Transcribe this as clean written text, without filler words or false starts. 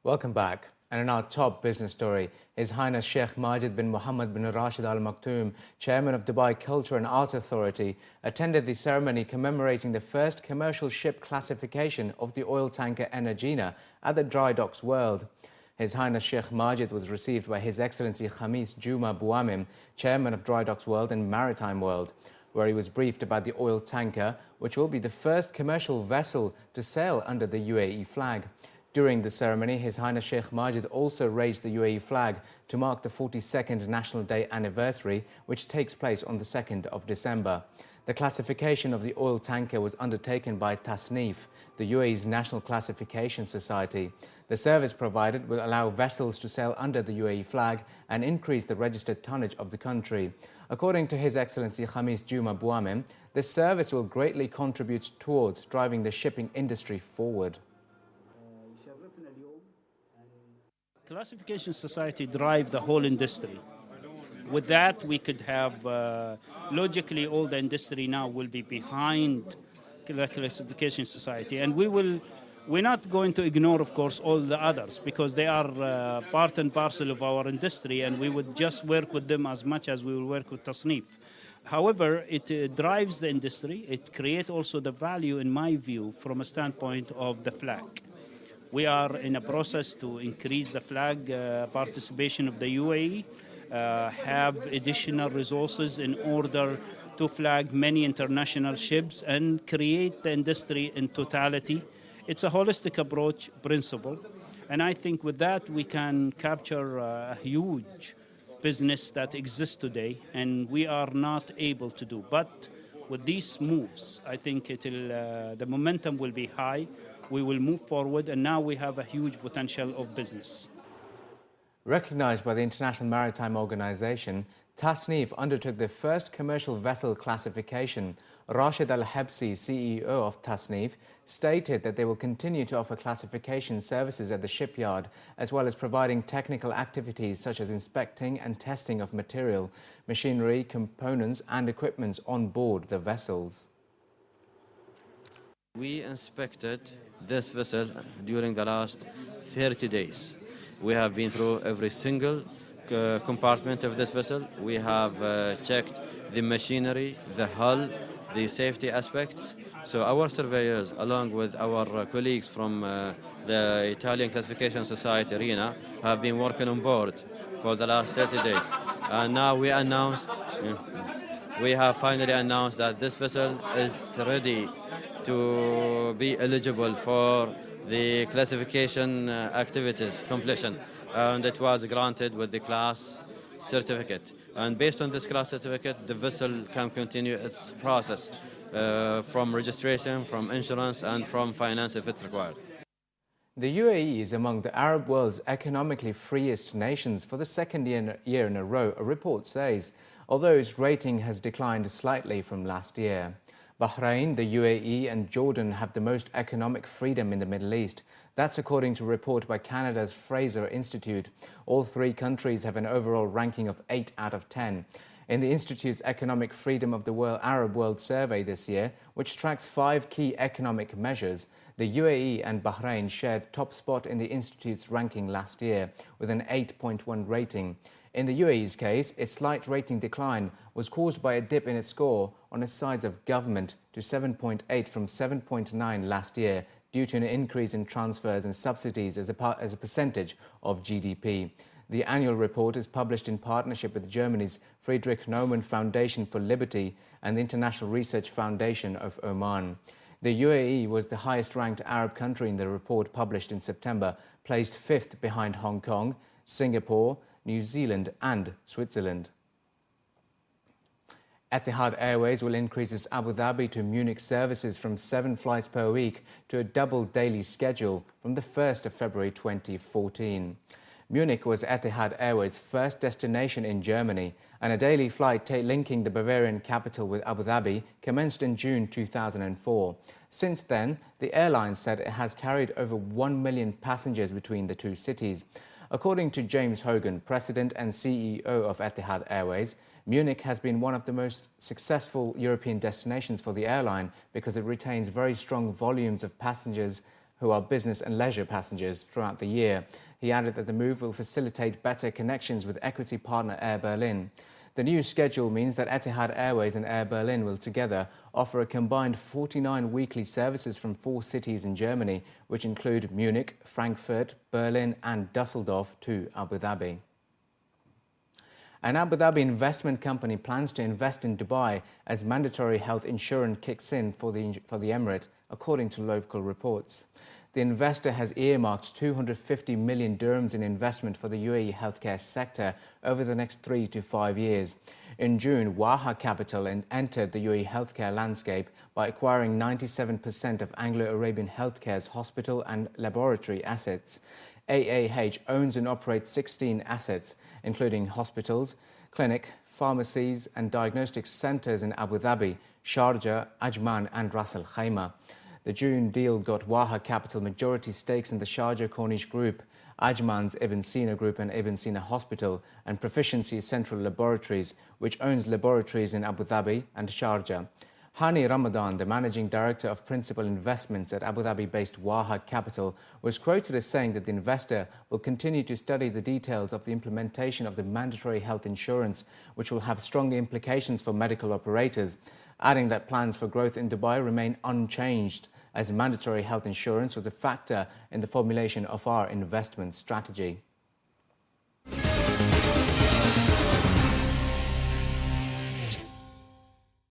Welcome back. And in our top business story, His Highness Sheikh Majid bin Mohammed bin Rashid Al Maktoum, Chairman of Dubai Culture and Art Authority, attended the ceremony commemorating the first commercial ship classification of the oil tanker Energina at the Drydocks World. His Highness Sheikh Majid was received by His Excellency Khamis Juma Bouamim, Chairman of Drydocks World and Maritime World, where he was briefed about the oil tanker, which will be the first commercial vessel to sail under the UAE flag. During the ceremony, His Highness Sheikh Majid also raised the UAE flag to mark the 42nd National Day anniversary, which takes place on the 2nd of December. The classification of the oil tanker was undertaken by Tasnif, the UAE's National Classification Society. The service provided will allow vessels to sail under the UAE flag and increase the registered tonnage of the country. According to His Excellency Khamis Juma Bouamim, this service will greatly contribute towards driving the shipping industry forward. Classification society drive the whole industry. With that, we could have, logically, all the industry now will be behind the classification society. And we're not going to ignore, of course, all the others because they are part and parcel of our industry, and we would just work with them as much as we will work with Tasnif. However, it drives the industry. It creates also the value, in my view, from a standpoint of the flag. We are in a process to increase the flag participation of the UAE, have additional resources in order to flag many international ships and create the industry in totality. It's a holistic approach principle, and I think with that we can capture a huge business that exists today and we are not able to do. But with these moves, I think the momentum will be high. We will move forward, and now we have a huge potential of business. Recognized by the International Maritime Organization, Tasnif undertook the first commercial vessel classification. Rashid Al-Habsi, CEO of Tasnif, stated that they will continue to offer classification services at the shipyard, as well as providing technical activities such as inspecting and testing of material, machinery, components and equipment on board the vessels. We inspected this vessel during the last 30 days. We have been through every single compartment of this vessel. We have checked the machinery, the hull, the safety aspects. So our surveyors, along with our colleagues from the Italian Classification Society arena, have been working on board for the last 30 days. And now we have finally announced that this vessel is ready to be eligible for the classification activities completion, and it was granted with the class certificate. And based on this class certificate, the vessel can continue its process from registration, from insurance and from finance if it's required. The UAE is among the Arab world's economically freest nations for the second year in a row, a report says, although its rating has declined slightly from last year. Bahrain, the UAE and Jordan have the most economic freedom in the Middle East. That's according to a report by Canada's Fraser Institute. All three countries have an overall ranking of 8 out of 10. In the Institute's Economic Freedom of the Arab World survey this year, which tracks 5 key economic measures, the UAE and Bahrain shared top spot in the Institute's ranking last year with an 8.1 rating. In the UAE's case, its slight rating decline was caused by a dip in its score on its size of government to 7.8 from 7.9 last year due to an increase in transfers and subsidies as a percentage of GDP. The annual report is published in partnership with Germany's Friedrich Naumann Foundation for Liberty and the International Research Foundation of Oman. The UAE was the highest-ranked Arab country in the report published in September, placed 5th behind Hong Kong, Singapore, New Zealand and Switzerland. Etihad Airways will increase its Abu Dhabi to Munich services from 7 flights per week to a double daily schedule from the 1st of February 2014. Munich was Etihad Airways' first destination in Germany, and a daily flight linking the Bavarian capital with Abu Dhabi commenced in June 2004. Since then, the airline said it has carried over 1 million passengers between the two cities. According to James Hogan, President and CEO of Etihad Airways, Munich has been one of the most successful European destinations for the airline because it retains very strong volumes of passengers who are business and leisure passengers throughout the year. He added that the move will facilitate better connections with equity partner Air Berlin. The new schedule means that Etihad Airways and Air Berlin will together offer a combined 49 weekly services from 4 cities in Germany, which include Munich, Frankfurt, Berlin and Dusseldorf to Abu Dhabi. An Abu Dhabi investment company plans to invest in Dubai as mandatory health insurance kicks in for the emirate, according to local reports. The investor has earmarked 250 million dirhams in investment for the UAE healthcare sector over the next 3 to 5 years. In June, Wahhab Capital entered the UAE healthcare landscape by acquiring 97% of Anglo-Arabian Healthcare's hospital and laboratory assets. AAH owns and operates 16 assets, including hospitals, clinic, pharmacies and diagnostic centres in Abu Dhabi, Sharjah, Ajman and Ras Al Khaimah. The June deal got Wahhab Capital majority stakes in the Sharjah Cornish Group, Ajman's Ibn Sina Group and Ibn Sina Hospital, and Proficiency Central Laboratories, which owns laboratories in Abu Dhabi and Sharjah. Hani Ramadan, the managing director of principal investments at Abu Dhabi-based Wahhab Capital, was quoted as saying that the investor will continue to study the details of the implementation of the mandatory health insurance, which will have strong implications for medical operators, adding that plans for growth in Dubai remain unchanged, as mandatory health insurance was a factor in the formulation of our investment strategy.